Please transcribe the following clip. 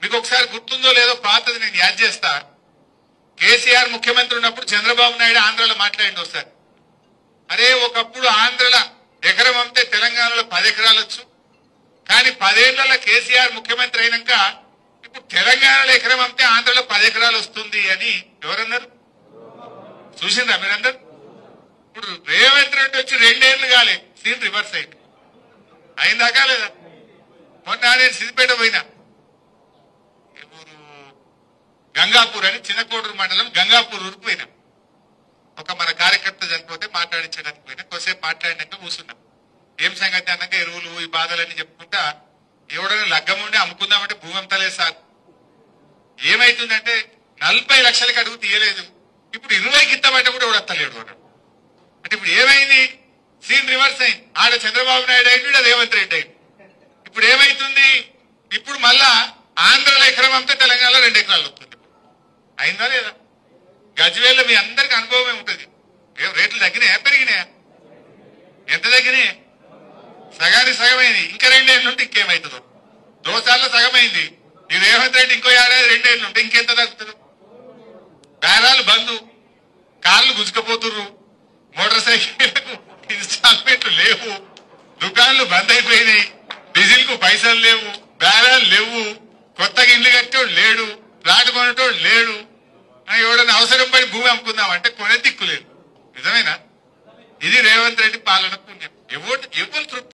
మీకు ఒకసారి గుర్తుందో లేదో పాతది నేను యాద్ చేస్తా. కేసీఆర్ ముఖ్యమంత్రి ఉన్నప్పుడు చంద్రబాబు నాయుడు ఆంధ్రలో మాట్లాడింది ఒకసారి. అరే ఒకప్పుడు ఆంధ్రలో ఎకరం అమ్మితే తెలంగాణలో 10 ఎకరాలు వచ్చు, కానీ 10 ఏళ్లలో కేసీఆర్ ముఖ్యమంత్రి అయినాక ఇప్పుడు తెలంగాణలో ఎకరం అమ్మితే ఆంధ్రలో 10 ఎకరాలు వస్తుంది అని ఎవరన్నారు? చూసిందా మీరందరు? ఇప్పుడు రేవంత్ రెడ్డి వచ్చి 2 ఏళ్లు కాలే, సీన్ రివర్స్ అయింది. అయిందాకా లేదా? మొన్న నేను సిద్దిపేట పోయినా, గంగాపూర్ అని చిన్నకోడూరు మండలం గంగాపూర్ ఊరికి పోయినా. ఒక మన కార్యకర్త చనిపోతే మాట్లాడించడానికి పోయినా. కొద్దిసేపు మాట్లాడినాక కూర్చున్నాం. ఏం సంగతి అన్నాక ఎరువులు ఈ బాధలన్నీ చెప్పుకుంటా, ఎవడైనా లగ్గం ఉండి అమ్ముకుందామంటే భూమి అమ్మతలేదు సార్. ఏమైతుందంటే 40 లక్షలకి అడుగు తీయలేదు, ఇప్పుడు 20కి ఇస్తామంటే కూడా ఎవడత్తలేడు అన్నాడు. అంటే ఇప్పుడు ఏమైంది? సీన్ రివర్స్ అయింది. ఆడ చంద్రబాబు నాయుడు అయింది, రేవంత్ రెడ్డి అయింది. ఇప్పుడు ఏమైతుంది? ఇప్పుడు మళ్ళా ఆంధ్రలో ఎకరం అమ్మితే తెలంగాణలో 2 ఎకరాలు వస్తుంది. అయిందా లేదా? గజ్వేల్లో మీ అందరికి అనుభవమే ఉంటుంది. రేట్లు తగ్గినాయా పెరిగినాయా? ఎంత తగ్గినాయి? సగానికి సగమైంది. ఇంకా 2 ఏళ్ళు ఉంటే ఇంకేమవుతుందో. దోసాల్లో సగమైంది. ఈ రేవంత్ రెడ్డి ఇంకో ఏడాది 2 ఏళ్ళు ఉంటే ఇంకెంత తగ్గుతుందో. బేరాలు బంధు, కార్లు గుంజుకపోతుర్రు, మోటార్ సైకిళ్లకు ఇన్స్టాల్మెంట్లు లేవు, దుకాన్లు బంద్ అయిపోయినాయి, డీజిల్ కు పైసలు లేవు, బేరాలు లేవు, కొత్తగా ఇల్లు కట్టేవాడు లేడు, ప్లాట్ కొనేటోడు లేడు. ఎవడన్నా అవసరం పడి భూమి అమ్ముకుందామంటే కొనే దిక్కు లేదు. నిజమేనా? ఇది రేవంత్ రెడ్డి పాలన పుణ్యం. ఎవరు తృప్తి